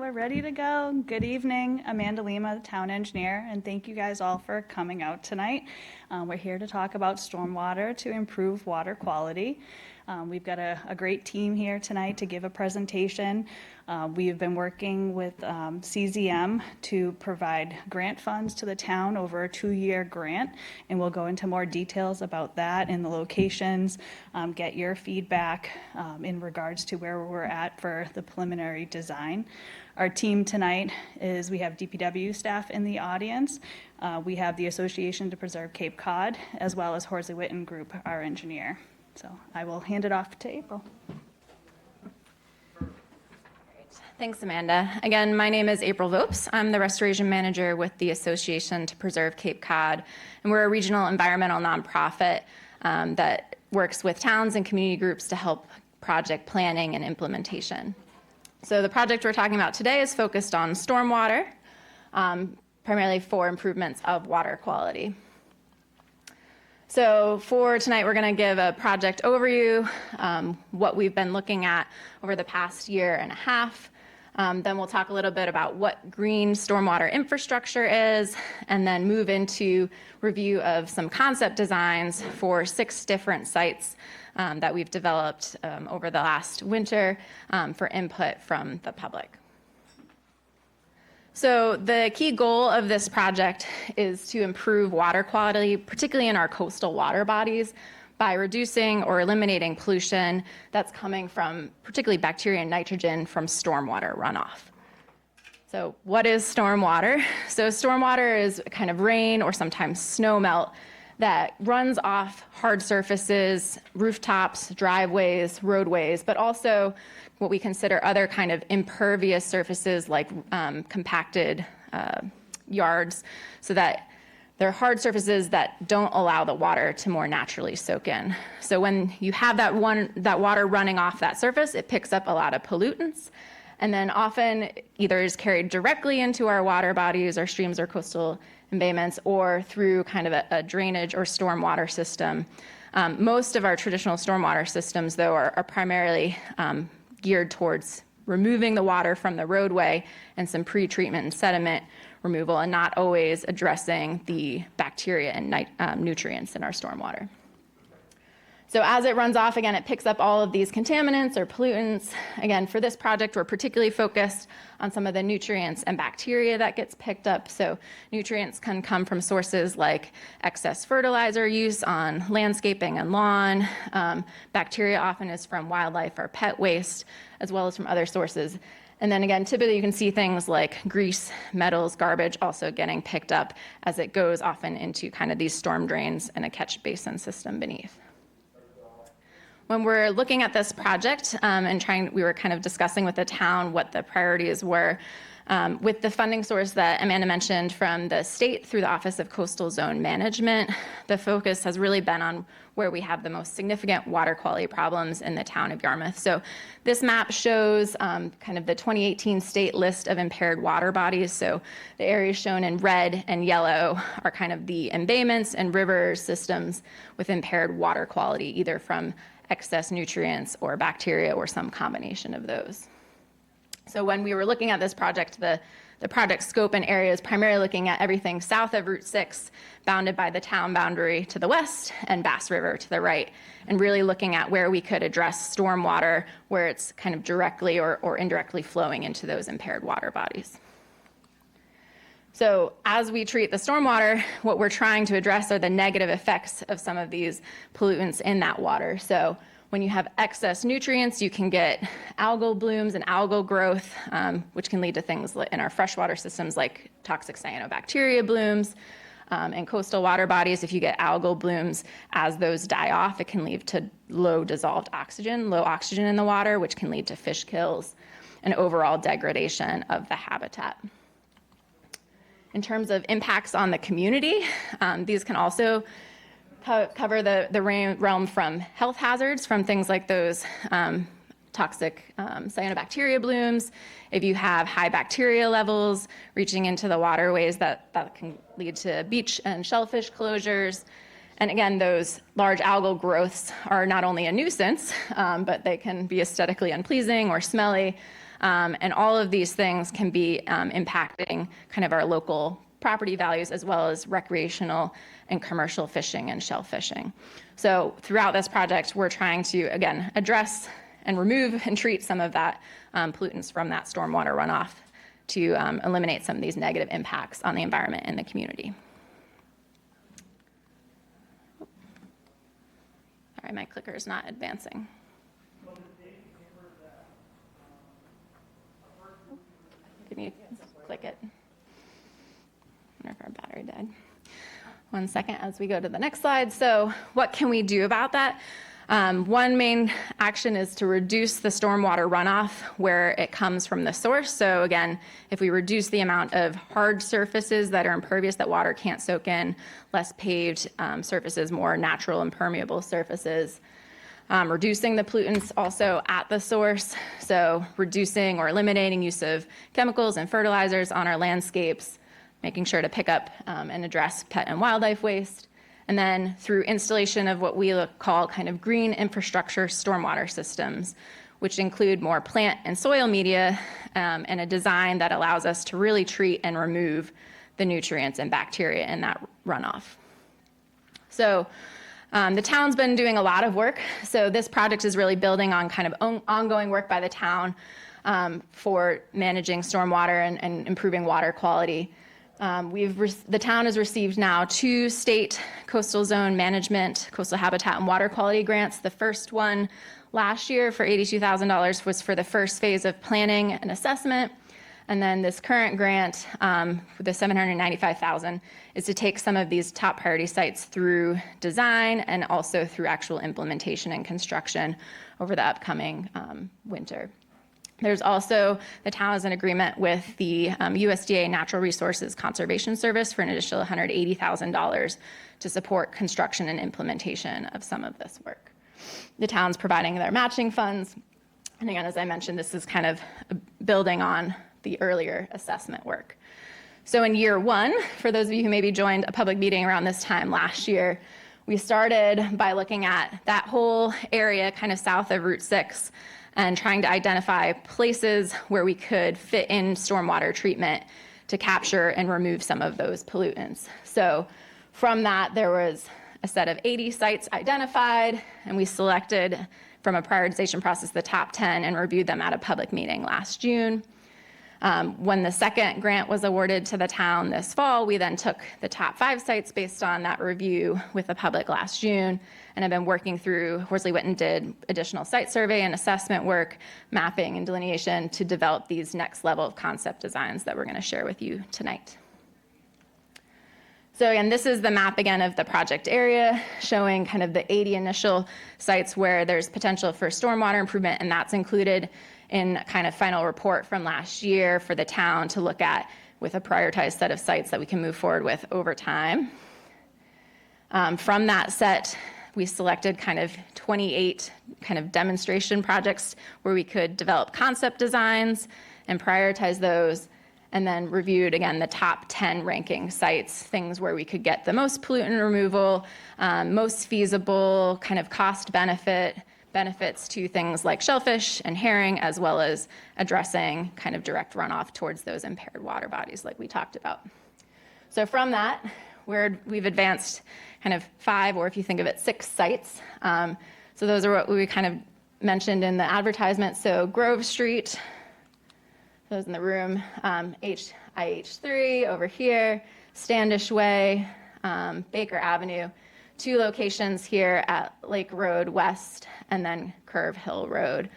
we're ready to go. Good evening, Amanda Lima, the town engineer, and thank you guys all for coming out tonight. We're here to talk about stormwater to improve water quality. We've got a great team here tonight to give a presentation. We've been working with CZM to provide grant funds to the town over a 2-year grant, and we'll go into more details about that and the locations, get your feedback in regards to where we're at for the preliminary design. Our team tonight is, we have DPW staff in the audience. We have the Association to Preserve Cape Cod, as well as Horsley Witten Group, our engineer. So I will hand it off to April. Thanks, Amanda. Again, my name is April Vopes. I'm the restoration manager with the Association to Preserve Cape Cod, and we're a regional environmental nonprofit that works with towns and community groups to help project planning and implementation. So the project we're talking about today is focused on stormwater, primarily for improvements of water quality. So for tonight, we're going to give a project overview, what we've been looking at over the past year and a half. Then we'll talk a little bit about what green stormwater infrastructure is, and then move into review of some concept designs for 6 different sites that we've developed over the last winter for input from the public. So the key goal of this project is to improve water quality, particularly in our coastal water bodies, by reducing or eliminating pollution that's coming from particularly bacteria and nitrogen from stormwater runoff. So what is stormwater? So stormwater is kind of rain or sometimes snow melt that runs off hard surfaces, rooftops, driveways, roadways, but also what we consider other kind of impervious surfaces like compacted yards, so that they're hard surfaces that don't allow the water to more naturally soak in. So when you have that water running off that surface, it picks up a lot of pollutants, and then often either is carried directly into our water bodies or streams or coastal embayments, or through kind of a drainage or stormwater system. Most of our traditional stormwater systems, though, are primarily geared towards removing the water from the roadway and some pre-treatment and sediment removal, and not always addressing the bacteria and nutrients in our stormwater. So as it runs off, again, it picks up all of these contaminants or pollutants. Again, for this project, we're particularly focused on some of the nutrients and bacteria that gets picked up. So nutrients can come from sources like excess fertilizer use on landscaping and lawn. Bacteria often is from wildlife or pet waste, as well as from other sources. And then again, typically you can see things like grease, metals, garbage also getting picked up as it goes often into kind of these storm drains and a catch basin system beneath. When we're looking at this project we were kind of discussing with the town what the priorities were. With the funding source that Amanda mentioned from the state through the Office of Coastal Zone Management, the focus has really been on where we have the most significant water quality problems in the town of Yarmouth. So this map shows kind of the 2018 state list of impaired water bodies. So the areas shown in red and yellow are kind of the embayments and river systems with impaired water quality, either from excess nutrients or bacteria or some combination of those. So when we were looking at this project, the project scope and area is primarily looking at everything south of Route 6, bounded by the town boundary to the west and Bass River to the right, and really looking at where we could address stormwater where it's kind of directly or indirectly flowing into those impaired water bodies. So as we treat the stormwater, what we're trying to address are the negative effects of some of these pollutants in that water. So when you have excess nutrients, you can get algal blooms and algal growth, which can lead to things in our freshwater systems like toxic cyanobacteria blooms. In coastal water bodies, if you get algal blooms, as those die off, it can lead to low oxygen in the water, which can lead to fish kills and overall degradation of the habitat. In terms of impacts on the community, these can also cover the realm from health hazards, from things like those toxic cyanobacteria blooms. If you have high bacteria levels reaching into the waterways, that can lead to beach and shellfish closures. And again, those large algal growths are not only a nuisance, but they can be aesthetically unpleasing or smelly. And all of these things can be impacting kind of our local property values as well as recreational and commercial fishing and shell fishing. So throughout this project, we're trying to, again, address and remove and treat some of that pollutants from that stormwater runoff to eliminate some of these negative impacts on the environment and the community. Sorry, my clicker is not advancing. Can you click it? I wonder if our battery died. One second as we go to the next slide. So what can we do about that? One main action is to reduce the stormwater runoff where it comes from the source. So again, if we reduce the amount of hard surfaces that are impervious that water can't soak in, less paved surfaces, more natural impermeable surfaces, reducing the pollutants also at the source. So reducing or eliminating use of chemicals and fertilizers on our landscapes, making sure to pick up and address pet and wildlife waste. And then through installation of what we call kind of green infrastructure stormwater systems, which include more plant and soil media and a design that allows us to really treat and remove the nutrients and bacteria in that runoff. So the town's been doing a lot of work. So this project is really building on kind of ongoing work by the town for managing stormwater and improving water quality. The town has received now 2 state coastal zone management, coastal habitat and water quality grants. The first one last year for $82,000 was for the first phase of planning and assessment. And then this current grant, the $795,000, is to take some of these top priority sites through design and also through actual implementation and construction over the upcoming winter. There's also, the town has an agreement with the USDA Natural Resources Conservation Service for an additional $180,000 to support construction and implementation of some of this work. The town's providing their matching funds. And again, as I mentioned, this is kind of building on the earlier assessment work. So in year 1, for those of you who maybe joined a public meeting around this time last year, we started by looking at that whole area kind of south of Route 6 and trying to identify places where we could fit in stormwater treatment to capture and remove some of those pollutants. So from that, there was a set of 80 sites identified, and we selected from a prioritization process the top 10 and reviewed them at a public meeting last June. When the second grant was awarded to the town this fall, we then took the top 5 sites based on that review with the public last June, and have been working through, Horsley Witten did additional site survey and assessment work, mapping and delineation to develop these next level of concept designs that we're going to share with you tonight. So again, this is the map again of the project area, showing kind of the 80 initial sites where there's potential for stormwater improvement, and that's included in kind of final report from last year for the town to look at with a prioritized set of sites that we can move forward with over time. From that set, we selected kind of 28 kind of demonstration projects where we could develop concept designs and prioritize those, and then reviewed again the top 10 ranking sites, things where we could get the most pollutant removal, most feasible kind of cost benefits to things like shellfish and herring, as well as addressing kind of direct runoff towards those impaired water bodies like we talked about. So from that, we've advanced kind of 5, or if you think of it, 6 sites. So those are what we kind of mentioned in the advertisement. So Grove Street, those in the room, IH3 over here, Standish Way, Baker Avenue, 2 locations here at Lake Road West, and then Curve Hill Road.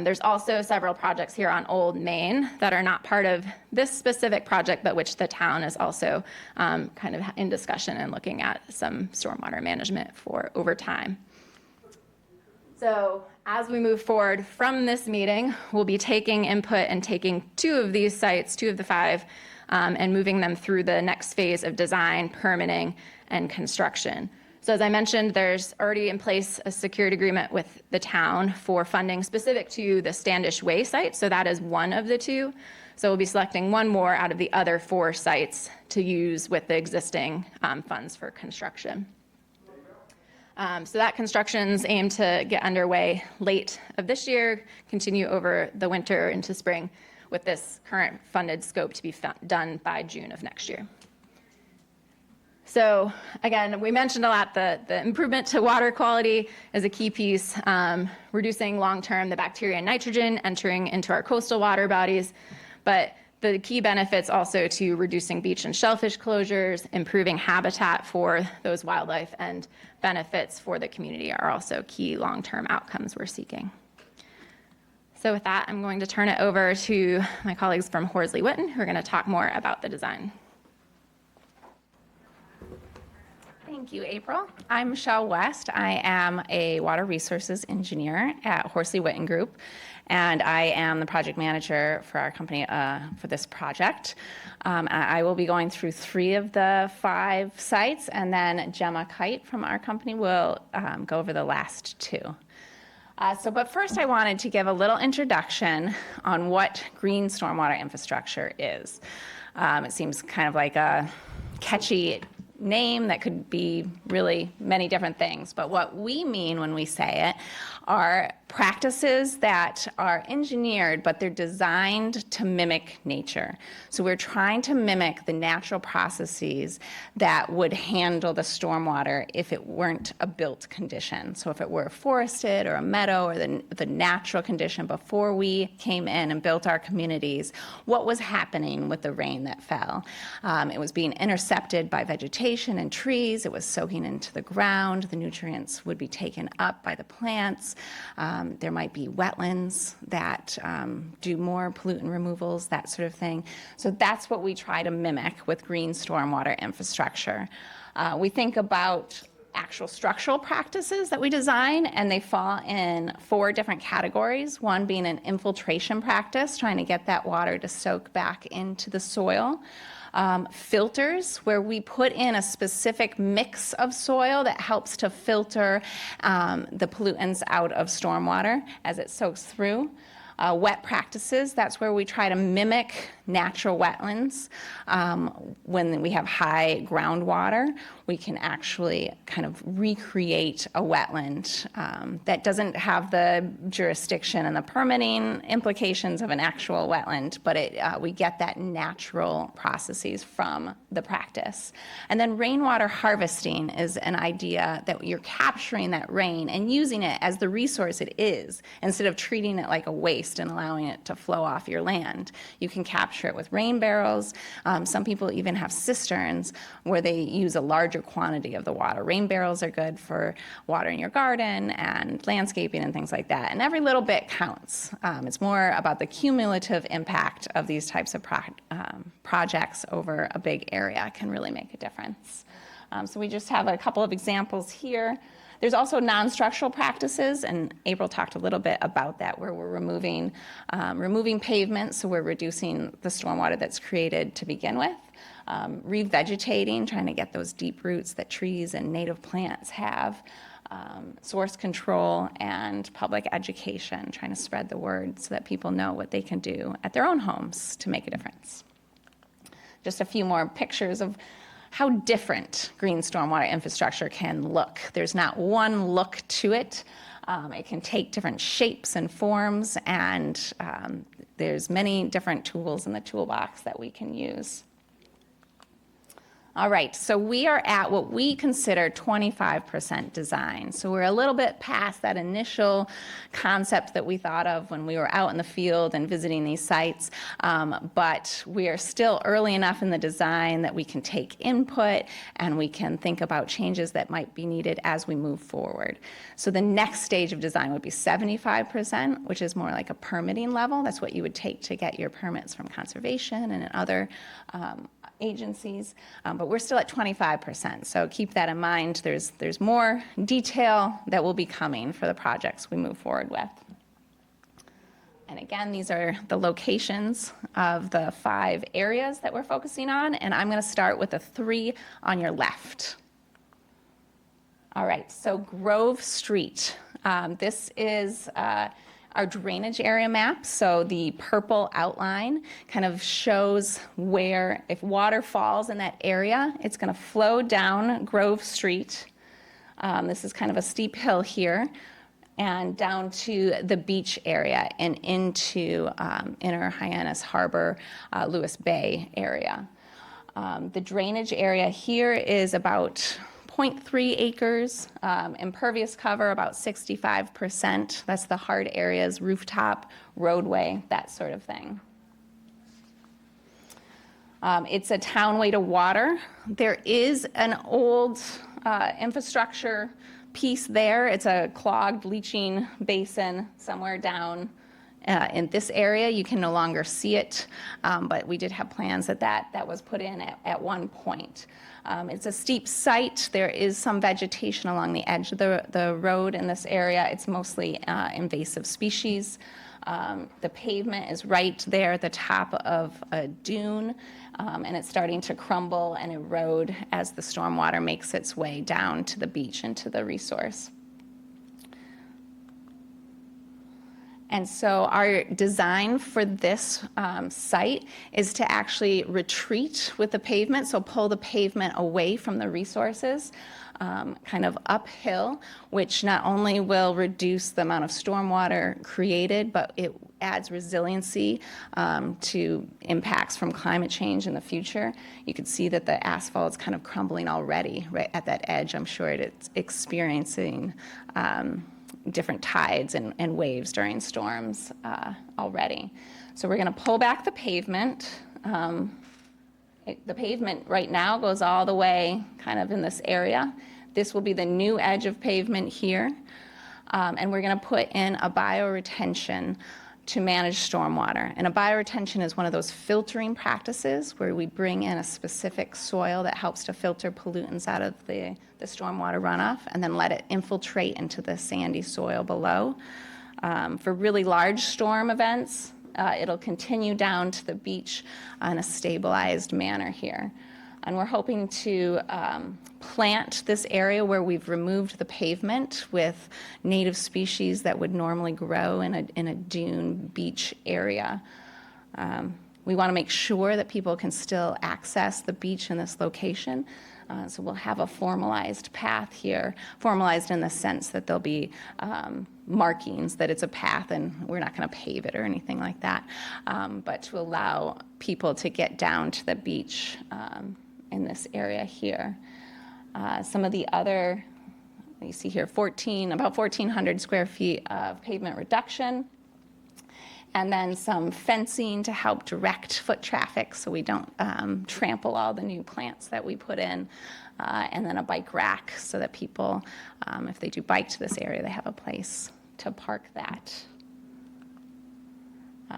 There's also several projects here on Old Main that are not part of this specific project, but which the town is also kind of in discussion and looking at some stormwater management for over time. So as we move forward from this meeting, we'll be taking input and taking 2 of these sites, 2 of the 5, and moving them through the next phase of design, permitting, and construction. So as I mentioned, there's already in place a secured agreement with the town for funding specific to the Standish Way site. So that is one of the 2. So we'll be selecting one more out of the other 4 sites to use with the existing funds for construction. So that construction's aimed to get underway late of this year, continue over the winter into spring, with this current funded scope to be done by June of next year. So again, we mentioned a lot the improvement to water quality is a key piece, reducing long-term the bacteria and nitrogen entering into our coastal water bodies, but the key benefits also to reducing beach and shellfish closures, improving habitat for those wildlife, and benefits for the community are also key long-term outcomes we're seeking. So with that, I'm going to turn it over to my colleagues from Horsley Witten, who are going to talk more about the design. Thank you, April. I'm Michelle West. I am a water resources engineer at Horsley Witten Group, and I am the project manager for our company for this project. I will be going through 3 of the 5 sites, and then Gemma Kite from our company will go over the last 2. But first I wanted to give a little introduction on what green stormwater infrastructure is. It seems kind of like a catchy name that could be really many different things, but what we mean when we say it are practices that are engineered, but they're designed to mimic nature. So we're trying to mimic the natural processes that would handle the stormwater if it weren't a built condition. So if it were forested or a meadow or the natural condition before we came in and built our communities, what was happening with the rain that fell? It was being intercepted by vegetation and trees. It was soaking into the ground. The nutrients would be taken up by the plants. There might be wetlands that do more pollutant removals, that sort of thing. So that's what we try to mimic with green stormwater infrastructure. We think about actual structural practices that we design, and they fall in 4 different categories. One being an infiltration practice, trying to get that water to soak back into the soil. Filters, where we put in a specific mix of soil that helps to filter the pollutants out of stormwater as it soaks through. Wet practices, that's where we try to mimic natural wetlands. When we have high groundwater, we can actually kind of recreate a wetland that doesn't have the jurisdiction and the permitting implications of an actual wetland, but we get that natural processes from the practice. And then rainwater harvesting is an idea that you're capturing that rain and using it as the resource it is, instead of treating it like a waste and allowing it to flow off your land. You can capture it with rain barrels. Some people even have cisterns where they use a larger quantity of the water. Rain barrels are good for watering your garden and landscaping and things like that. And every little bit counts. It's more about the cumulative impact of these types of projects over a big area can really make a difference. So we just have a couple of examples here. There's also non-structural practices, and April talked a little bit about that, where we're removing pavement, so we're reducing the stormwater that's created to begin with. Revegetating, trying to get those deep roots that trees and native plants have. Source control and public education, trying to spread the word so that people know what they can do at their own homes to make a difference. Just a few more pictures of how different green stormwater infrastructure can look. There's not one look to it. It can take different shapes and forms, and there's many different tools in the toolbox that we can use. All right, so we are at what we consider 25% design. So we're a little bit past that initial concept that we thought of when we were out in the field and visiting these sites, but we are still early enough in the design that we can take input and we can think about changes that might be needed as we move forward. So the next stage of design would be 75%, which is more like a permitting level. That's what you would take to get your permits from conservation and other agencies, but we're still at 25%. So keep that in mind. There's more detail that will be coming for the projects we move forward with. And again, these are the locations of the 5 areas that we're focusing on, and I'm going to start with the 3 on your left. All right, so Grove Street. This is our drainage area map. So the purple outline kind of shows where, if water falls in that area, it's going to flow down Grove Street This is kind of a steep hill here, and down to the beach area and into Inner Hyannis Harbor, Lewis Bay area. The drainage area here is about 0.3 acres, impervious cover about 65%. That's the hard areas, rooftop, roadway, that sort of thing. It's a town-way to water. There is an old infrastructure piece there. It's a clogged leaching basin somewhere down in this area. You can no longer see it, but we did have plans that was put in at one point. It's a steep site. There is some vegetation along the edge of the road in this area. It's mostly invasive species. The pavement is right there at the top of a dune, and it's starting to crumble and erode as the stormwater makes its way down to the beach and to the resource. And so our design for this site is to actually retreat with the pavement, so pull the pavement away from the resources, kind of uphill, which not only will reduce the amount of stormwater created, but it adds resiliency to impacts from climate change in the future. You can see that the asphalt is kind of crumbling already right at that edge. I'm sure it's experiencing different tides and waves during storms already. So we're going to pull back the pavement. The pavement right now goes all the way kind of in this area. This will be the new edge of pavement here. And we're going to put in a bioretention to manage stormwater. And a bioretention is one of those filtering practices where we bring in a specific soil that helps to filter pollutants out of the stormwater runoff and then let it infiltrate into the sandy soil below. For really large storm events, it'll continue down to the beach in a stabilized manner here. And we're hoping to plant this area where we've removed the pavement with native species that would normally grow in a dune beach area. We want to make sure that people can still access the beach in this location. So we'll have a formalized path here, formalized in the sense that there'll be markings that it's a path and we're not going to pave it or anything like that, but to allow people to get down to the beach in this area here. Some of the other, you see here, about 1,400 square feet of pavement reduction, and then some fencing to help direct foot traffic so we don't trample all the new plants that we put in, and then a bike rack so that people, if they do bike to this area, they have a place to park that.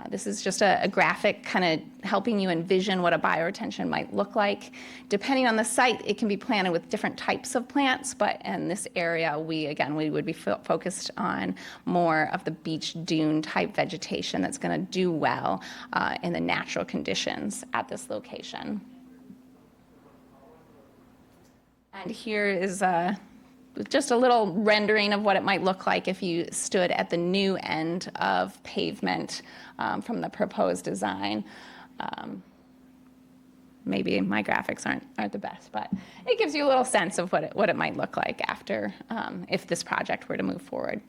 This is just a graphic kind of helping you envision what a bioretention might look like. Depending on the site, it can be planted with different types of plants, but in this area, we would be focused on more of the beach dune type vegetation that's going to do well in the natural conditions at this location. And here is just a little rendering of what it might look like if you stood at the new end of pavement from the proposed design. Maybe my graphics aren't the best, but it gives you a little sense of what it might look like after, if this project were to move forward.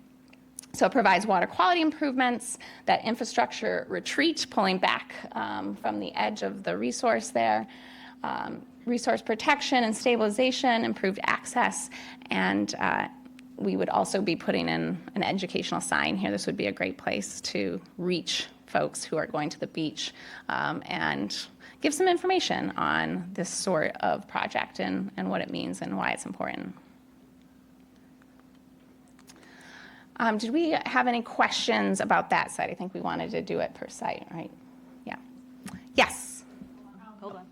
So it provides water quality improvements, that infrastructure retreat, pulling back from the edge of the resource there, resource protection and stabilization, improved access, and we would also be putting in an educational sign here. This would be a great place to reach folks who are going to the beach and give some information on this sort of project and what it means and why it's important. Did we have any questions about that site? I think we wanted to do it per site, right? Yeah. Yes. Hold on.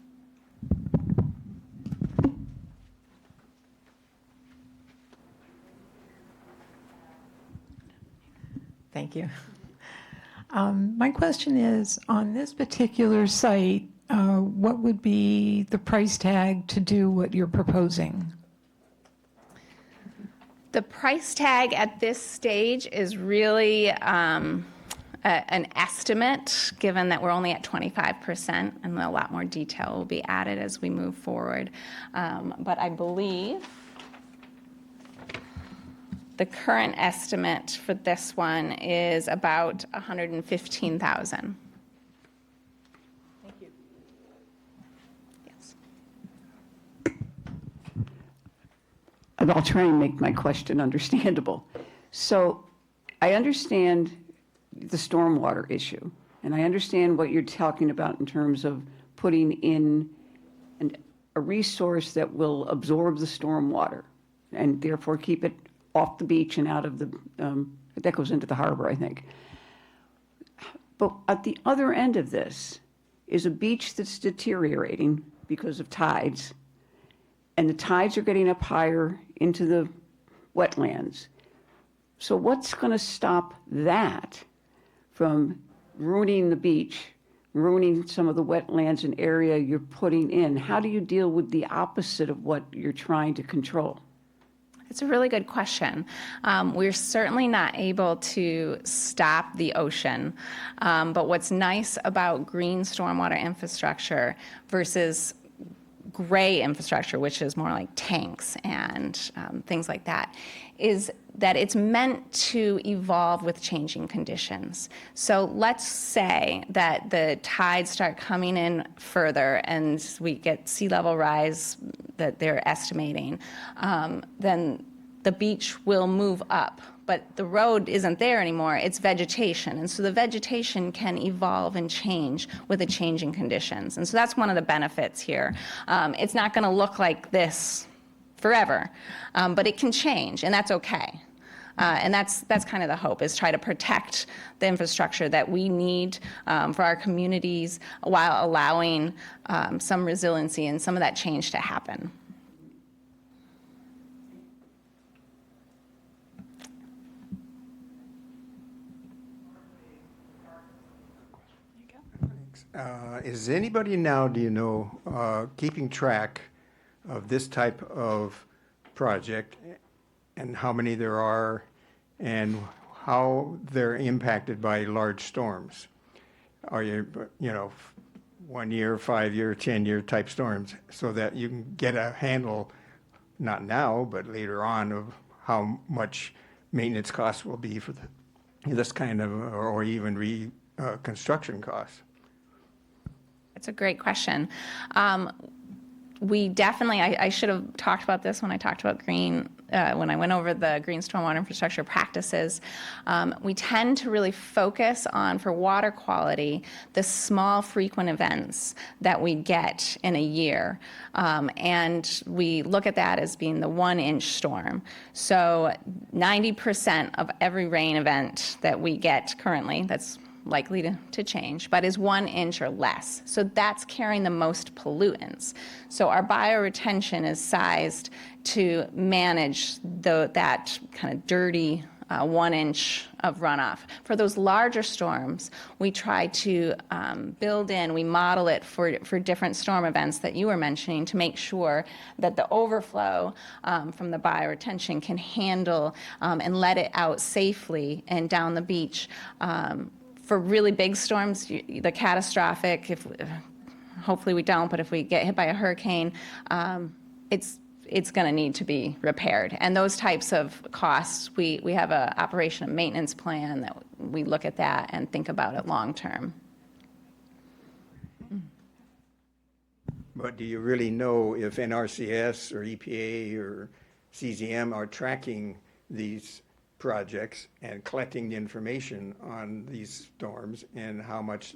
Thank you. My question is, on this particular site, what would be the price tag to do what you're proposing? The price tag at this stage is really an estimate, given that we're only at 25%, and a lot more detail will be added as we move forward. But I believe The current estimate for this one is about $115,000. Thank you. Yes. And I'll try and make my question understandable. So I understand the stormwater issue, and I understand what you're talking about in terms of putting in a resource that will absorb the stormwater and therefore keep it off the beach and out of the, that goes into the harbor, I think. But at the other end of this is a beach that's deteriorating because of tides, and the tides are getting up higher into the wetlands. So what's going to stop that from ruining the beach, ruining some of the wetlands and area you're putting in? How do you deal with the opposite of what you're trying to control? It's a really good question. We're certainly not able to stop the ocean, but what's nice about green stormwater infrastructure versus gray infrastructure, which is more like tanks and things like that, is that it's meant to evolve with changing conditions. So let's say that the tides start coming in further and we get sea level rise that they're estimating, then the beach will move up. But the road isn't there anymore, it's vegetation. And so the vegetation can evolve and change with the changing conditions. And so that's one of the benefits here. It's not gonna look like this forever, but it can change, and that's okay. And that's kind of the hope, is try to protect the infrastructure that we need for our communities while allowing some resiliency and some of that change to happen. Is anybody now, do you know, keeping track of this type of project and how many there are and how they're impacted by large storms? Are you, 1 year, 5 year, 10-year type storms, so that you can get a handle, not now, but later on, of how much maintenance costs will be for this kind of, or even reconstruction costs? It's a great question. We definitely, I should have talked about this when I talked about green, when I went over the green stormwater infrastructure practices. We tend to really focus on, for water quality, the small frequent events that we get in a year. And we look at that as being the 1-inch storm. So 90% of every rain event that we get currently, that's likely to change, but is 1 inch or less. So that's carrying the most pollutants. So our bioretention is sized to manage that kind of dirty 1 inch of runoff. For those larger storms, we try to we model it for different storm events that you were mentioning, to make sure that the overflow from the bioretention can handle and let it out safely and down the beach. For really big storms, the catastrophic, hopefully we don't, but if we get hit by a hurricane, it's going to need to be repaired. And those types of costs, we have an operation and maintenance plan that we look at that and think about it long term. But do you really know if NRCS or EPA or CZM are tracking these projects and collecting the information on these storms, and how much,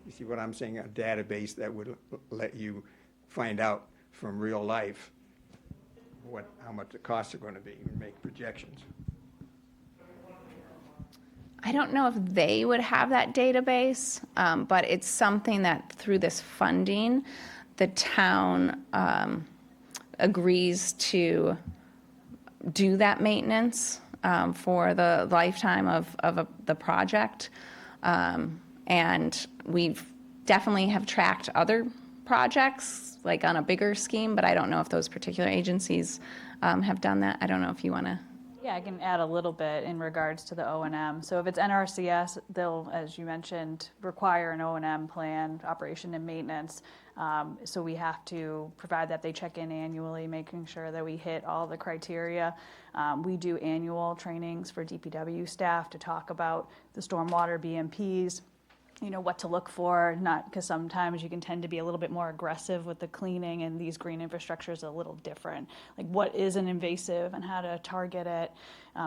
you see what I'm saying, a database that would let you find out from real life how much the costs are going to be and make projections? I don't know if they would have that database, but it's something that through this funding, the town agrees to do that maintenance for the lifetime of the project. And we've definitely have tracked other projects, like on a bigger scheme, but I don't know if those particular agencies have done that. I don't know if you want to. Yeah, I can add a little bit in regards to the O&M. So if it's NRCS, they'll, as you mentioned, require an O&M plan, operation and maintenance. So we have to provide that. They check in annually, making sure that we hit all the criteria. We do annual trainings for DPW staff to talk about the stormwater BMPs, you know, what to look for, not because sometimes you can tend to be a little bit more aggressive with the cleaning, and these green infrastructures are a little different. Like what is an invasive and how to target it.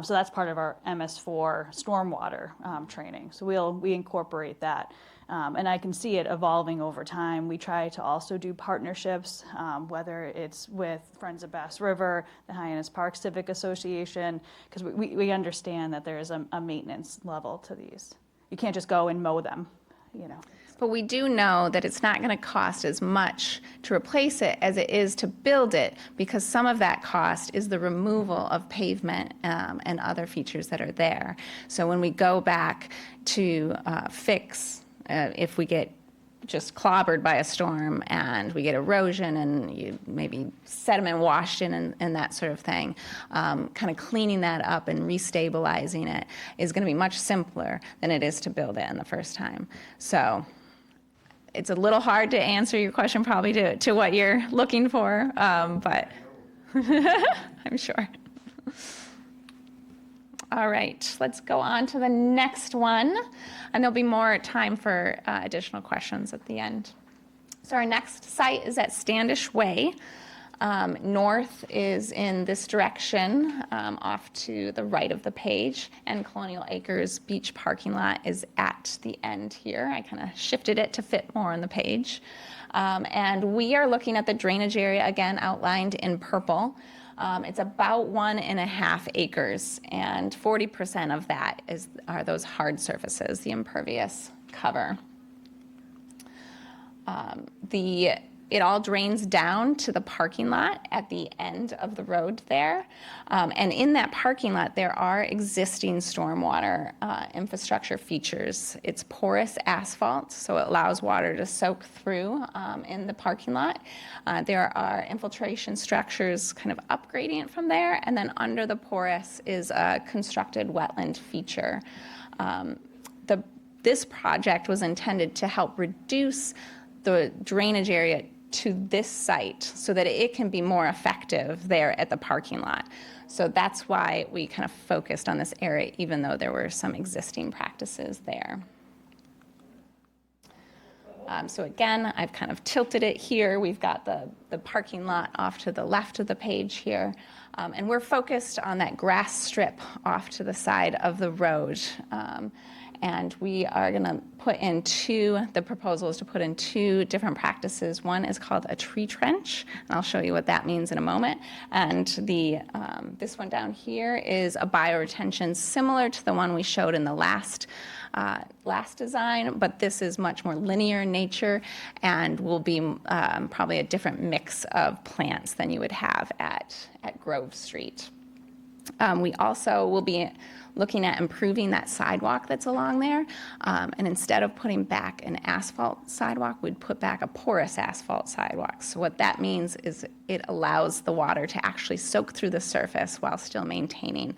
So that's part of our MS4 stormwater training. So we incorporate that. And I can see it evolving over time. We try to also do partnerships, whether it's with Friends of Bass River, the Hyannis Park Civic Association, because we understand that there is a maintenance level to these. You can't just go and mow them, you know. But we do know that it's not going to cost as much to replace it as it is to build it, because some of that cost is the removal of pavement and other features that are there. So when we go back to fix, if we get just clobbered by a storm and we get erosion and maybe sediment washed in and that sort of thing, kind of cleaning that up and restabilizing it is going to be much simpler than it is to build it in the first time. So it's a little hard to answer your question probably to what you're looking for, but I'm sure. All right, let's go on to the next one, and there'll be more time for additional questions at the end. So our next site is at Standish Way. North is in this direction, off to the right of the page, and Colonial Acres Beach parking lot is at the end here. I kind of shifted it to fit more on the page. And we are looking at the drainage area, again, outlined in purple. It's about 1.5 acres, and 40% of that are those hard surfaces, the impervious cover. It all drains down to the parking lot at the end of the road there. And in that parking lot, there are existing stormwater infrastructure features. It's porous asphalt, so it allows water to soak through in the parking lot. There are infiltration structures kind of upgrading it from there, and then under the porous is a constructed wetland feature. This project was intended to help reduce the drainage area to this site so that it can be more effective there at the parking lot. So that's why we kind of focused on this area, even though there were some existing practices there. So again, I've kind of tilted it here. We've got the parking lot off to the left of the page here. And we're focused on that grass strip off to the side of the road. And we are going to put in the proposal is to put in 2 different practices. One is called a tree trench, and I'll show you what that means in a moment. And this one down here is a bioretention similar to the one we showed in the last design, but this is much more linear in nature and will be probably a different mix of plants than you would have at Grove Street. We also will be looking at improving that sidewalk that's along there. And instead of putting back an asphalt sidewalk, we'd put back a porous asphalt sidewalk. So what that means is it allows the water to actually soak through the surface while still maintaining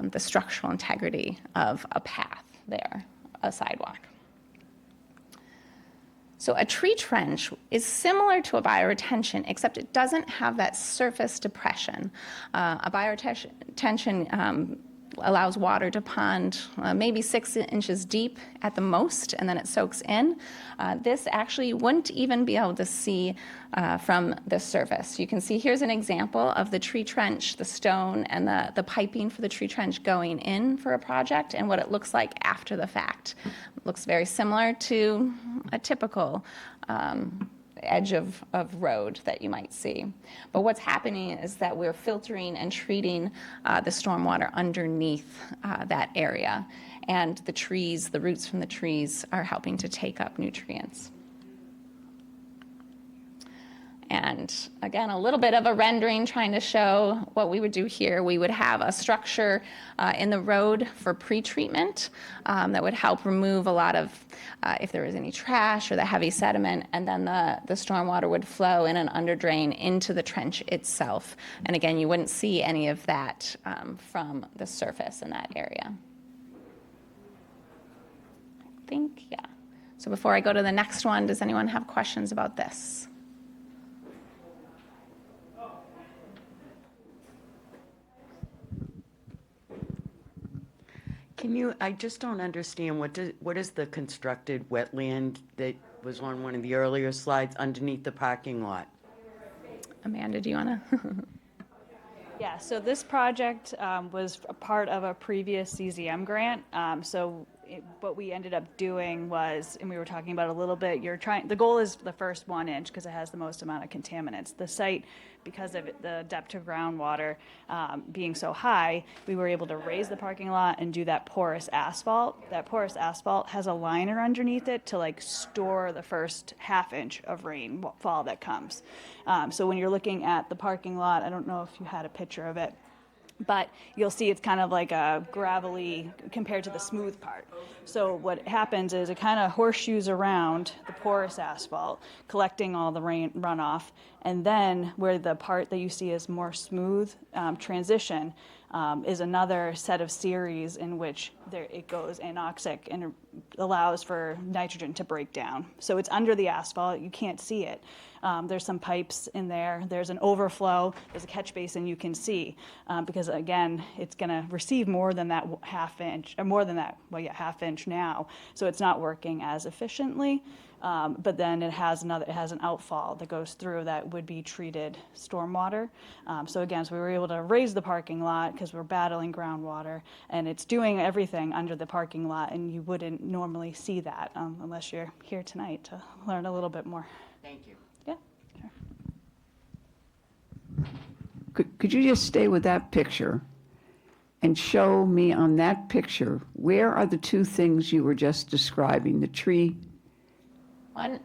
the structural integrity of a path there, a sidewalk. So a tree trench is similar to a bioretention, except it doesn't have that surface depression. A bioretention allows water to pond maybe 6 inches deep at the most, and then it soaks in. This actually you wouldn't even be able to see from the surface. You can see here's an example of the tree trench, the stone, and the piping for the tree trench going in for a project, and what it looks like after the fact. It looks very similar to a typical edge of road that you might see. But what's happening is that we're filtering and treating the stormwater underneath that area. And the trees, the roots from the trees are helping to take up nutrients. And And again, a little bit of a rendering trying to show what we would do here. We would have a structure in the road for pre-treatment that would help remove a lot of, if there was any trash or the heavy sediment, and then the stormwater would flow in an underdrain into the trench itself. And again, you wouldn't see any of that from the surface in that area. I think, yeah. So before I go to the next one, does anyone have questions about this? I just don't understand, what is the constructed wetland that was on one of the earlier slides underneath the parking lot? Amanda, do you want to? Yeah, so this project was a part of a previous CZM grant. What we ended up doing was, and we were talking about a little bit, the goal is the first 1 inch because it has the most amount of contaminants. The site, because of the depth of groundwater being so high, we were able to raise the parking lot and do that porous asphalt. That porous asphalt has a liner underneath it to like store the first ½ inch of rainfall that comes. So when you're looking at the parking lot, I don't know if you had a picture of it, but you'll see it's kind of like a gravelly compared to the smooth part. So what happens is it kind of horseshoes around the porous asphalt, collecting all the rain runoff, and then where the part that you see is more smooth transition is another set of series in which it goes anoxic and allows for nitrogen to break down. So it's under the asphalt, you can't see it. There's some pipes in there, there's an overflow, there's a catch basin you can see, because again, it's gonna receive more than that ½ inch, or more than that, well, yeah, ½ inch now, so it's not working as efficiently. But then it has an outfall that goes through that would be treated stormwater. So again, we were able to raise the parking lot because we're battling groundwater, and it's doing everything under the parking lot, and you wouldn't normally see that unless you're here tonight to learn a little bit more. Thank you. Yeah, sure. Could you just stay with that picture and show me on that picture, where are the two things you were just describing, the tree?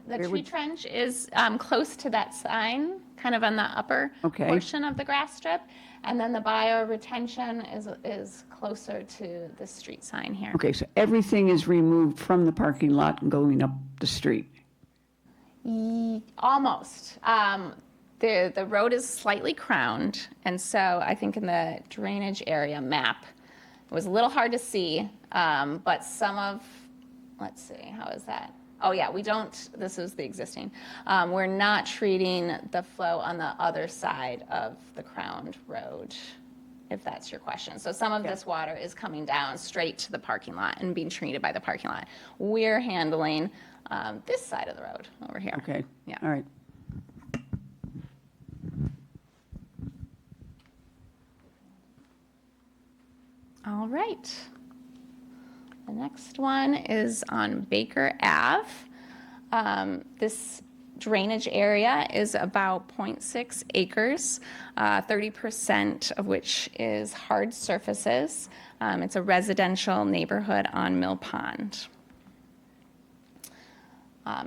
The tree trench is close to that sign, kind of on the upper Okay. portion of the grass strip. And then the bioretention is closer to the street sign here. Okay, so everything is removed from the parking lot and going up the street? Almost. The road is slightly crowned, and so I think in the drainage area map, it was a little hard to see, but some of, let's see, how is that? Oh yeah, this is the existing. We're not treating the flow on the other side of the crowned road, if that's your question. So some of this water is coming down straight to the parking lot and being treated by the parking lot. We're handling this side of the road over here. Okay, Yeah. all right. All right. The next one is on Baker Ave. This drainage area is about 0.6 acres, 30% of which is hard surfaces. It's a residential neighborhood on Mill Pond.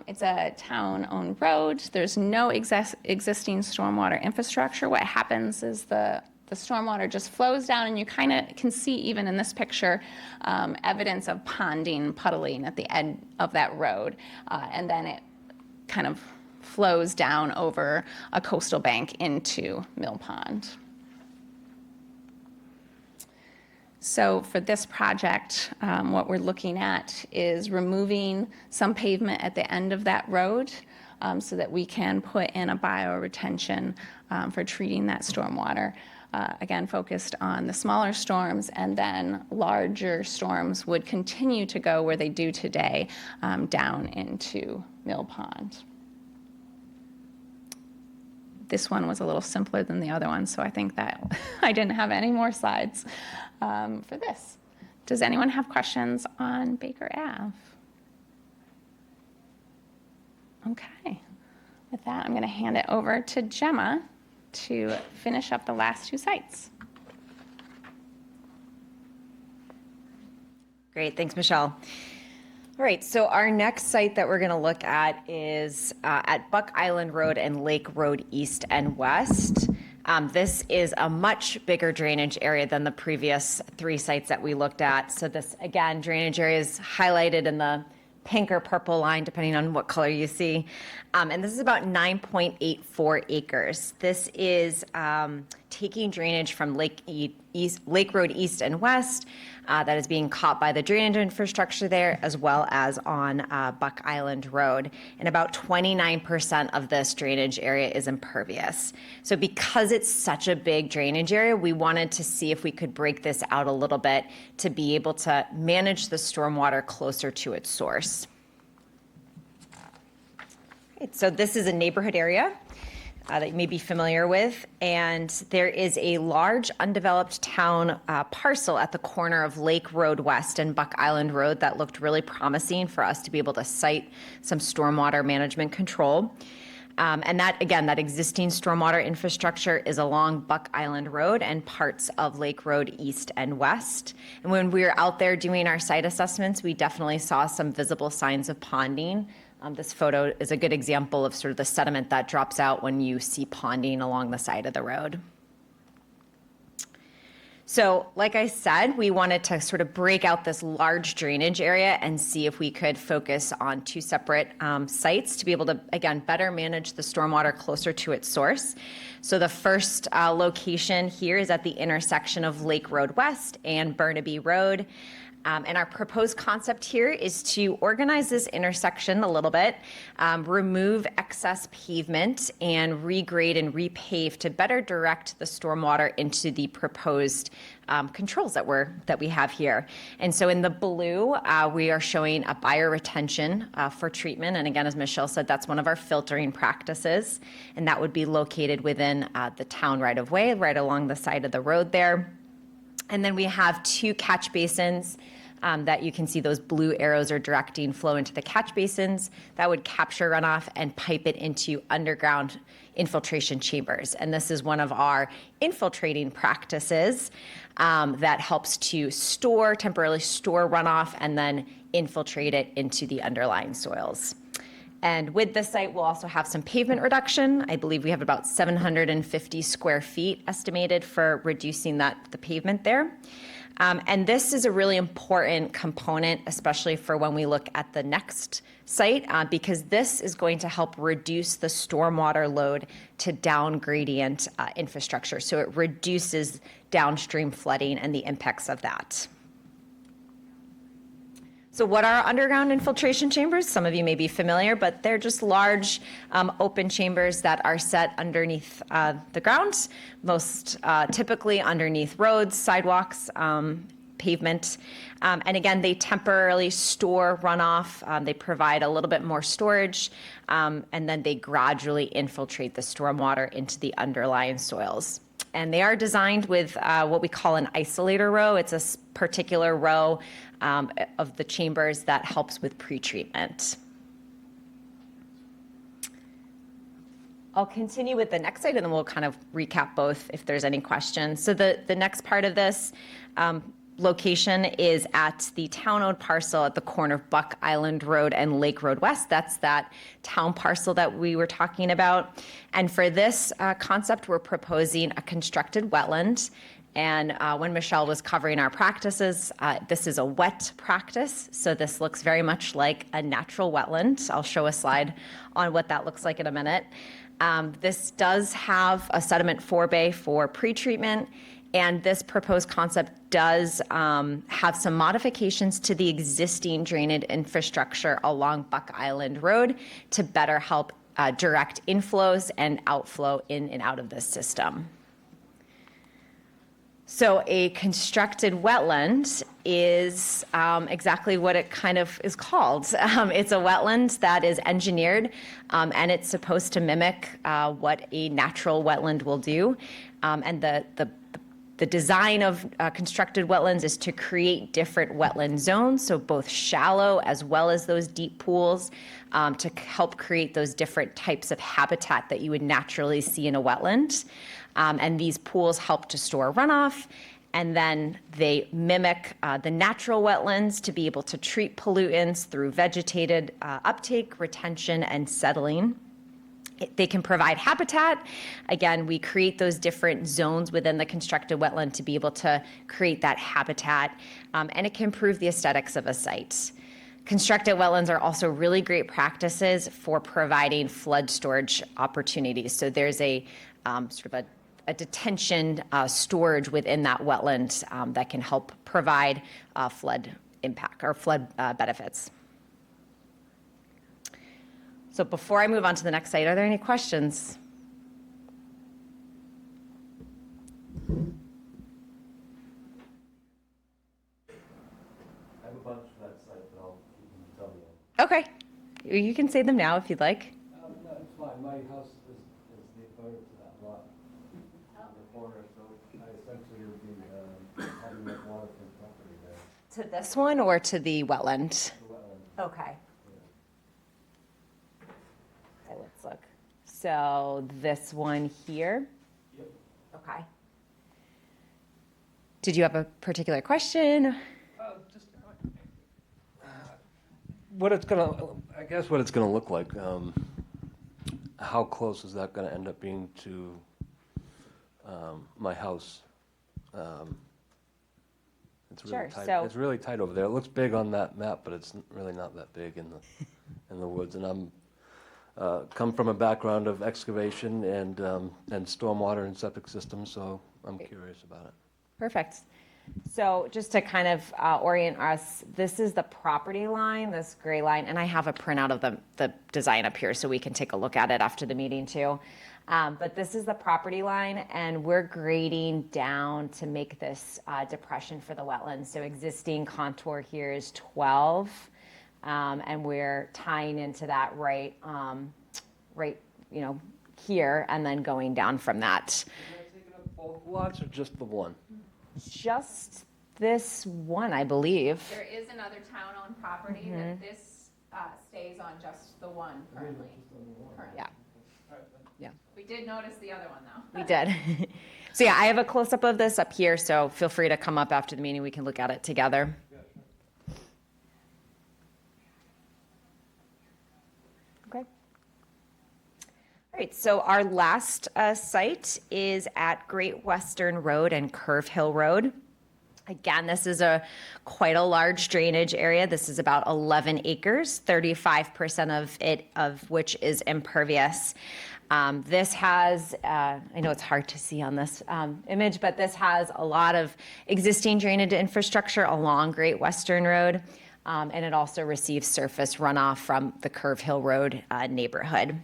It's a town-owned road. There's no existing stormwater infrastructure. What happens is the stormwater just flows down, and you kind of can see even in this picture evidence of ponding, puddling at the end of that road. And then it kind of flows down over a coastal bank into Mill Pond. So for this project, what we're looking at is removing some pavement at the end of that road so that we can put in a bioretention for treating that stormwater. Again, focused on the smaller storms, and then larger storms would continue to go where they do today, down into Mill Pond. This one was a little simpler than the other one, so I think that I didn't have any more slides for this. Does anyone have questions on Baker Ave? Okay. With that, I'm going to hand it over to Gemma to finish up the last two sites. Great, thanks, Michelle. All right, so our next site that we're going to look at is at Buck Island Road and Lake Road East and West. This is a much bigger drainage area than the previous 3 sites that we looked at. So this, again, drainage area is highlighted in the pink or purple line, depending on what color you see. And this is about 9.84 acres. This is taking drainage from Lake Road East and West that is being caught by the drainage infrastructure there, as well as on Buck Island Road. And about 29% of this drainage area is impervious. So because it's such a big drainage area, we wanted to see if we could break this out a little bit to be able to manage the stormwater closer to its source. Right, so this is a neighborhood area that you may be familiar with, and there is a large undeveloped town parcel at the corner of Lake Road West and Buck Island Road that looked really promising for us to be able to site some stormwater management control. And that, again, that existing stormwater infrastructure is along Buck Island Road and parts of Lake Road East and West. And when we were out there doing our site assessments, we definitely saw some visible signs of ponding. This photo is a good example of sort of the sediment that drops out when you see ponding along the side of the road. So, like I said, we wanted to sort of break out this large drainage area and see if we could focus on 2 separate sites to be able to, again, better manage the stormwater closer to its source. So the first location here is at the intersection of Lake Road West and Burnaby Road. And our proposed concept here is to organize this intersection a little bit, remove excess pavement, and regrade and repave to better direct the stormwater into the proposed controls that we have here. And so in the blue, we are showing a bioretention for treatment. And again, as Michelle said, that's one of our filtering practices. And that would be located within the town right-of-way, right along the side of the road there. And then we have 2 catch basins that you can see those blue arrows are directing flow into the catch basins that would capture runoff and pipe it into underground infiltration chambers. And this is one of our infiltrating practices that helps to temporarily store runoff and then infiltrate it into the underlying soils. And with this site, we'll also have some pavement reduction. I believe we have about 750 square feet estimated for reducing the pavement there. And this is a really important component, especially for when we look at the next site, because this is going to help reduce the stormwater load to down gradient infrastructure. So it reduces downstream flooding and the impacts of that. So what are underground infiltration chambers? Some of you may be familiar, but they're just large open chambers that are set underneath the ground, most typically underneath roads, sidewalks, pavement. And again, they temporarily store runoff. They provide a little bit more storage, and then they gradually infiltrate the stormwater into the underlying soils. And they are designed with what we call an isolator row. It's a particular row of the chambers that helps with pretreatment. I'll continue with the next slide, and then we'll kind of recap both if there's any questions. So the next part of this location is at the town-owned parcel at the corner of Buck Island Road and Lake Road West. That's that town parcel that we were talking about. And for this concept, we're proposing a constructed wetland. And when Michelle was covering our practices, this is a wet practice. So this looks very much like a natural wetland. I'll show a slide on what that looks like in a minute. This does have a sediment forebay for pretreatment. And this proposed concept does have some modifications to the existing drainage infrastructure along Buck Island Road to better help direct inflows and outflow in and out of this system. So a constructed wetland is exactly what it kind of is called. It's a wetland that is engineered, and it's supposed to mimic what a natural wetland will do. And the design of constructed wetlands is to create different wetland zones, so both shallow as well as those deep pools, to help create those different types of habitat that you would naturally see in a wetland. And these pools help to store runoff, And then they mimic the natural wetlands to be able to treat pollutants through vegetated uptake, retention, and settling. They can provide habitat. Again, we create those different zones within the constructed wetland to be able to create that habitat, and it can improve the aesthetics of a site. Constructed wetlands are also really great practices for providing flood storage opportunities. So there's a sort of a detention storage within that wetland that can help provide flood impact or flood benefits. So before I move on to the next site, are there any questions? I have a bunch for that site, but you can tell me. Okay, you can say them now if you'd like. No, it's fine. My house is the abutter to that lot on the corner, so I essentially would be having that waterfront property there, To this one or to the wetland? the wetland. Okay. Okay, let's look. So this one here? Yep. Okay. Did you have a particular question? Just what it's gonna, I guess what it's gonna look like. How close is that gonna end up being to my house? It's really Sure, tight. so- It's really tight over there. It looks big on that map, but it's really not that big in the woods. And I'm come from a background of excavation and stormwater and septic systems, so I'm curious about it. Perfect. So just to kind of orient us, this is the property line, this gray line, and I have a printout of the design up here so we can take a look at it after the meeting too. But this is the property line, and we're grading down to make this depression for the wetlands. So existing contour here is 12, and we're tying into that right, here, and then going down from that. Is that taking up both lots or just the one? Just this one, I believe. There is another town-owned property that this stays on just the one currently. Yeah. Yeah. We did notice the other one, though. We did. So yeah, I have a close-up of this up here, so feel free to come up after the meeting. We can look at it together. Okay. All right, so our last site is at Great Western Road and Curve Hill Road. Again, this is quite a large drainage area. This is about 11 acres, 35% of which is impervious. This has, I know it's hard to see on this image, but this has a lot of existing drainage infrastructure along Great Western Road, and it also receives surface runoff from the Curve Hill Road neighborhood.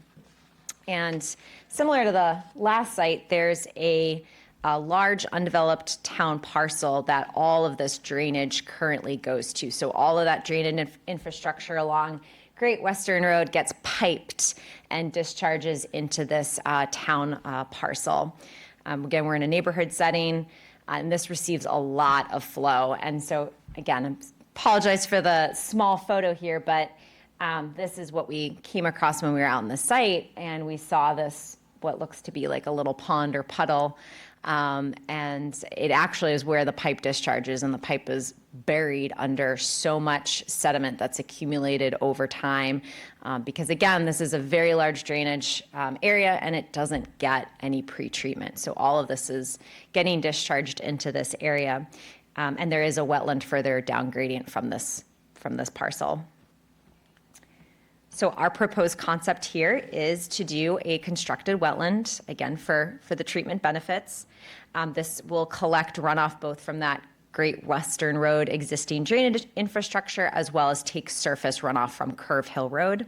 And similar to the last site, there's a large undeveloped town parcel that all of this drainage currently goes to. So all of that drainage infrastructure along Great Western Road gets piped and discharges into this town parcel. Again, we're in a neighborhood setting, and this receives a lot of flow. And so, again, I apologize for the small photo here, but this is what we came across when we were out on the site, and we saw this, what looks to be like a little pond or puddle. And it actually is where the pipe discharges, and the pipe is buried under so much sediment that's accumulated over time. Because again, this is a very large drainage area, and it doesn't get any pre-treatment. So all of this is getting discharged into this area. And there is a wetland further down gradient from this parcel. So our proposed concept here is to do a constructed wetland, again, for the treatment benefits. This will collect runoff both from that Great Western Road existing drainage infrastructure, as well as take surface runoff from Curve Hill Road.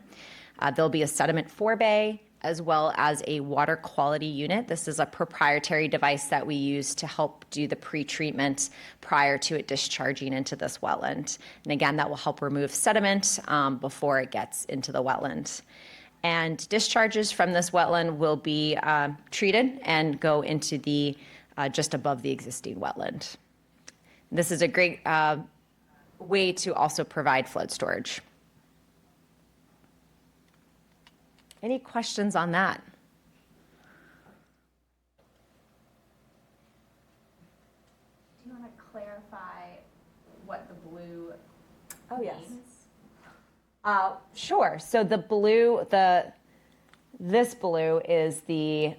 There'll be a sediment forebay, as well as a water quality unit. This is a proprietary device that we use to help do the pre-treatment prior to it discharging into this wetland. And again, that will help remove sediment before it gets into the wetland. And discharges from this wetland will be treated and go into the just above the existing wetland. This is a great way to also provide flood storage. Any questions on that? Do you Oh, yes. Sure. So the blue, this blue is the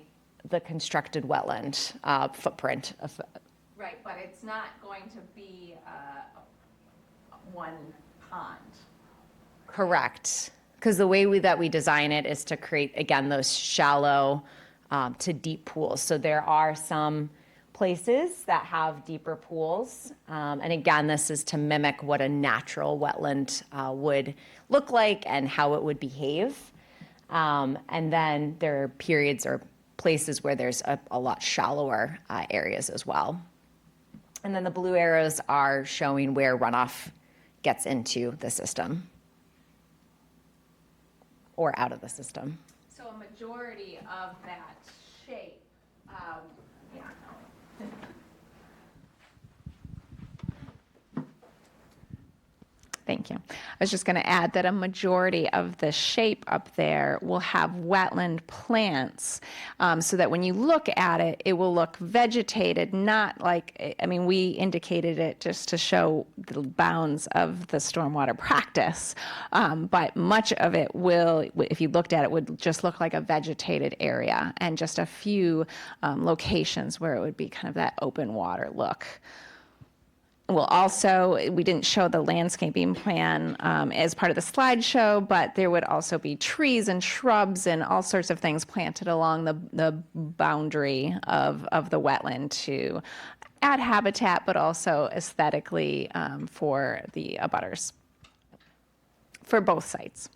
constructed wetland footprint of. Right, but it's not going to be one pond. Correct. Because the way that we design it is to create, again, those shallow to deep pools. So there are some places that have deeper pools. And again, this is to mimic what a natural wetland would look like and how it would behave. And then there are periods or places where there's a lot shallower areas as well. And then the blue arrows are showing where runoff gets into the system or out of the system. So a majority of that shape, yeah. Thank you. I was just going to add that a majority of the shape up there will have wetland plants, so that when you look at it, it will look vegetated, not like, I mean, we indicated it just to show the bounds of the stormwater practice, but much of it will, if you looked at it, would just look like a vegetated area, and just a few locations where it would be kind of that open water look. Well, also, we didn't show the landscaping plan as part of the slideshow, but there would also be trees and shrubs and all sorts of things planted along the boundary of the wetland to add habitat, but also aesthetically for the abutters, for both sites.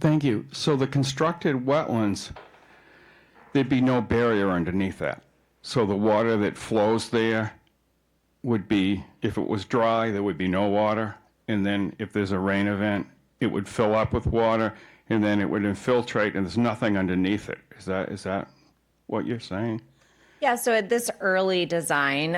Thank you. So the constructed wetlands, there'd be no barrier underneath that. So the water that flows there would be, if it was dry, there would be no water. And then if there's a rain event, it would fill up with water, and then it would infiltrate, and there's nothing underneath it. Is that what you're saying? Yeah, so at this early design,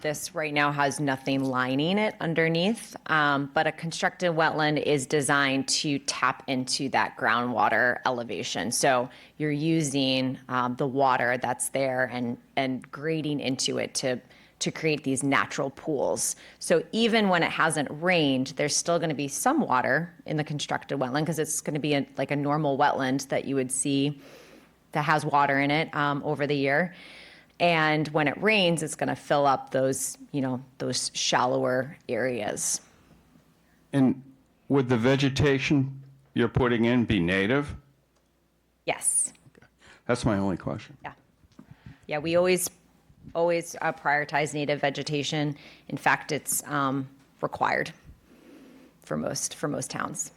this right now has nothing lining it underneath, but a constructed wetland is designed to tap into that groundwater elevation. So you're using the water that's there and grading into it to create these natural pools. So even when it hasn't rained, there's still going to be some water in the constructed wetland because it's going to be like a normal wetland that you would see that has water in it over the year. And when it rains, it's going to fill up those shallower areas. And would the vegetation you're putting in be native? Yes. That's my only question. Yeah. Yeah, we always prioritize native vegetation. In fact, it's required for most towns.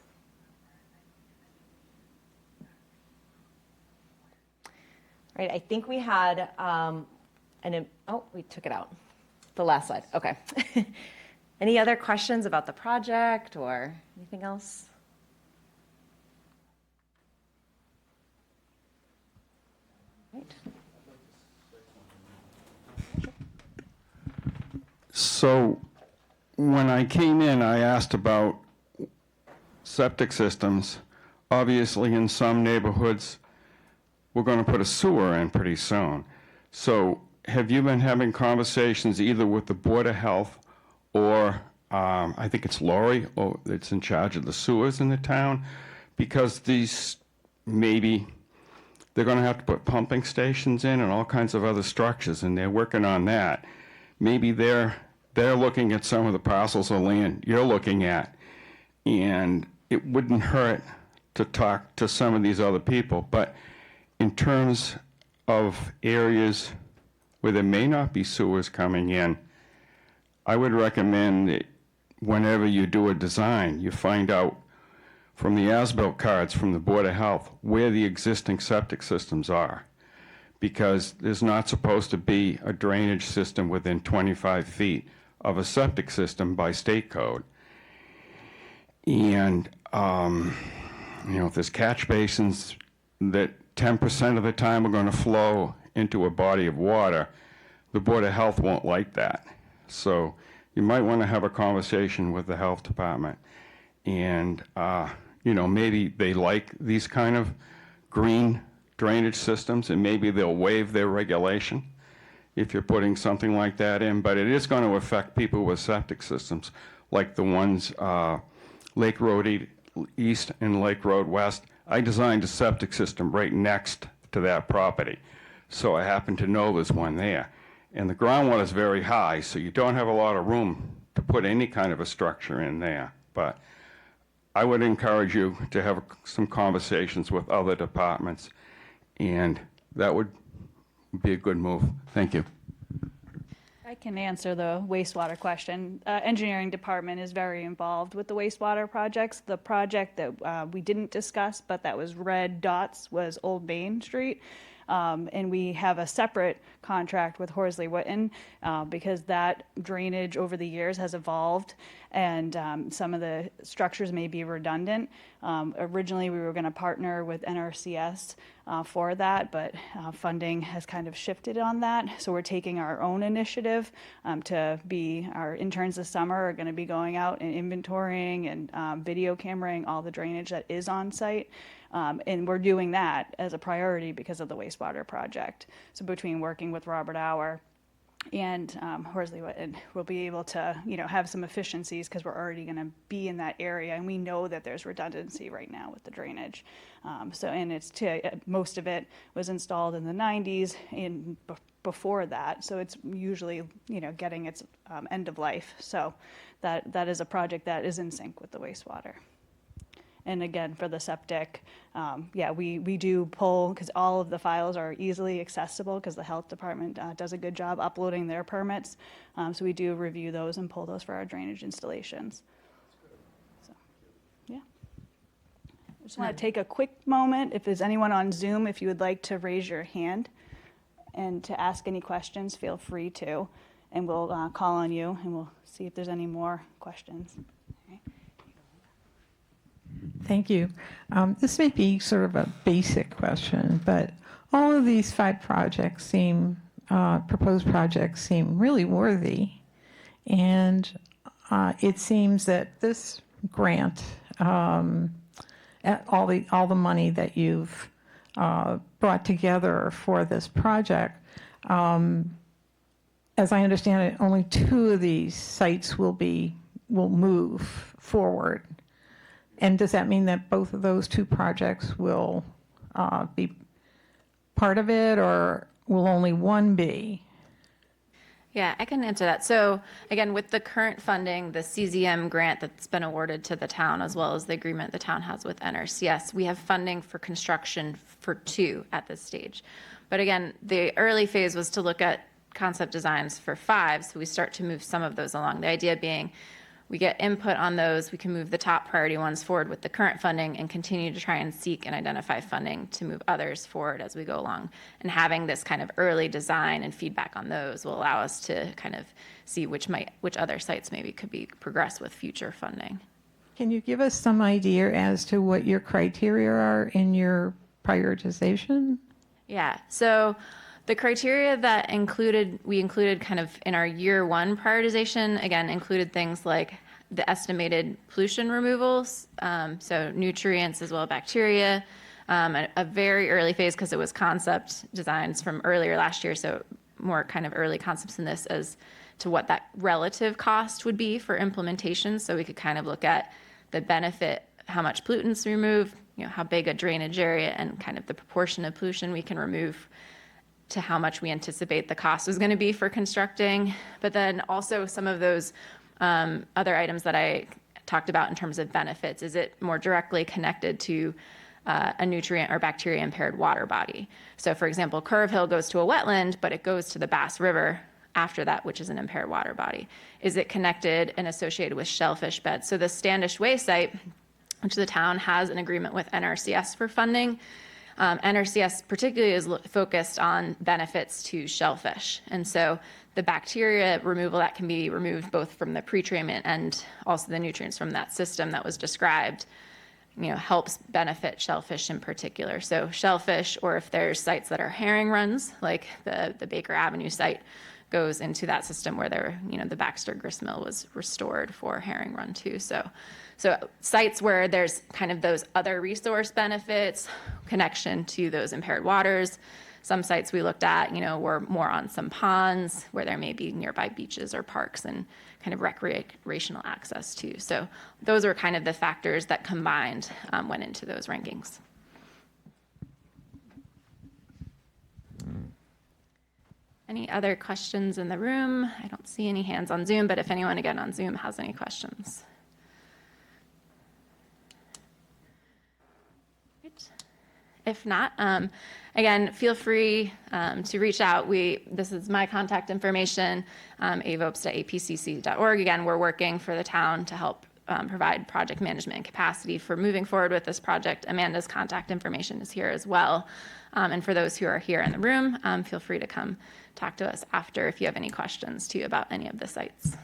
Right, I think we had we took it out. The last slide. Okay. Any other questions about the project or anything else? Right. So when I came in, I asked about septic systems. Obviously, in some neighborhoods, we're going to put a sewer in pretty soon. So have you been having conversations either with the Board of Health or I think it's Lori, or that's in charge of the sewers in the town? Because these, maybe they're going to have to put pumping stations in and all kinds of other structures, and they're working on that. Maybe they're looking at some of the parcels of land you're looking at, and it wouldn't hurt to talk to some of these other people. But in terms of areas where there may not be sewers coming in, I would recommend that whenever you do a design, you find out from the as-built cards from the Board of Health where the existing septic systems are, because there's not supposed to be a drainage system within 25 feet of a septic system by state code. And, if there's catch basins that 10% of the time are going to flow into a body of water, the Board of Health won't like that. So you might want to have a conversation with the health department. And, maybe they like these kind of green drainage systems, and maybe they'll waive their regulation if you're putting something like that in, but it is going to affect people with septic systems, like the ones Lake Road East and Lake Road West. I designed a septic system right next to that property, so I happen to know there's one there. And the groundwater is very high, so you don't have a lot of room to put any kind of a structure in there. But I would encourage you to have some conversations with other departments, and that would be a good move. Thank you. I can answer the wastewater question. Engineering department is very involved with the wastewater projects. The project that we didn't discuss, but that was red dots, was Old Main Street. And we have a separate contract with Horsley Witten because that drainage over the years has evolved, and some of the structures may be redundant. Originally, we were going to partner with NRCS for that, but funding has kind of shifted on that. So we're taking our own initiative to be, our interns this summer are going to be going out and inventorying and video cameraing all the drainage that is on site. And we're doing that as a priority because of the wastewater project. So between working with Robert Auer and Horsley Witten, we'll be able to, have some efficiencies because we're already going to be in that area, and we know that there's redundancy right now with the drainage. And most of it was installed in the 90s and before that, so it's usually, getting its end of life. So that is a project that is in sync with the wastewater. And again, for the septic, we do pull, because all of the files are easily accessible because the health department does a good job uploading their permits. So we do review those and pull those for our drainage installations. So, yeah. I just want to take a quick moment. If there's anyone on Zoom, if you would like to raise your hand and to ask any questions, feel free to. And we'll call on you and we'll see if there's any more questions. Thank you. This may be sort of a basic question, but all of these 5 projects proposed projects seem really worthy. And it seems that this grant, all the money that you've brought together for this project, as I understand it, only 2 of these sites will move forward. And does that mean that both of those 2 projects will be part of it, or will only one be? Yeah, I can answer that. So again, with the current funding, the CZM grant that's been awarded to the town, as well as the agreement the town has with NRCS, we have funding for construction for 2 at this stage. But again, the early phase was to look at concept designs for 5, so we start to move some of those along. The idea being, we get input on those, we can move the top priority ones forward with the current funding and continue to try and seek and identify funding to move others forward as we go along. And having this kind of early design and feedback on those will allow us to kind of see which other sites maybe could be progressed with future funding. Can you give us some idea as to what your criteria are in your prioritization? Yeah, so the criteria that we included kind of in our year 1 prioritization, again, included things like the estimated pollution removals, so nutrients as well as bacteria, a very early phase because it was concept designs from earlier last year, so more kind of early concepts in this as to what that relative cost would be for implementation. So we could kind of look at the benefit, how much pollutants remove, how big a drainage area, and kind of the proportion of pollution we can remove to how much we anticipate the cost was going to be for constructing. But then also some of those other items that I talked about in terms of benefits. Is it more directly connected to a nutrient or bacteria impaired water body? So for example, Curve Hill goes to a wetland, but it goes to the Bass River after that, which is an impaired water body. Is it connected and associated with shellfish beds? So the Standish Way site, which the town has an agreement with NRCS for funding, NRCS particularly is focused on benefits to shellfish. And so the bacteria removal that can be removed both from the pretreatment and also the nutrients from that system that was described, helps benefit shellfish in particular. So shellfish, or if there's sites that are herring runs, like the Baker Avenue site, goes into that system where the Baxter grist mill was restored for Herring Run 2. So sites where there's kind of those other resource benefits, connection to those impaired waters. Some sites we looked at, were more on some ponds where there may be nearby beaches or parks and kind of recreational access too. So those were kind of the factors that combined went into those rankings. Any other questions in the room? I don't see any hands on Zoom, but if anyone again on Zoom has any questions. Great. If not, again, feel free to reach out. This is my contact information, avopes@apcc.org. Again, we're working for the town to help provide project management and capacity for moving forward with this project. Amanda's contact information is here as well. And for those who are here in the room, feel free to come talk to us after if you have any questions too about any of the sites.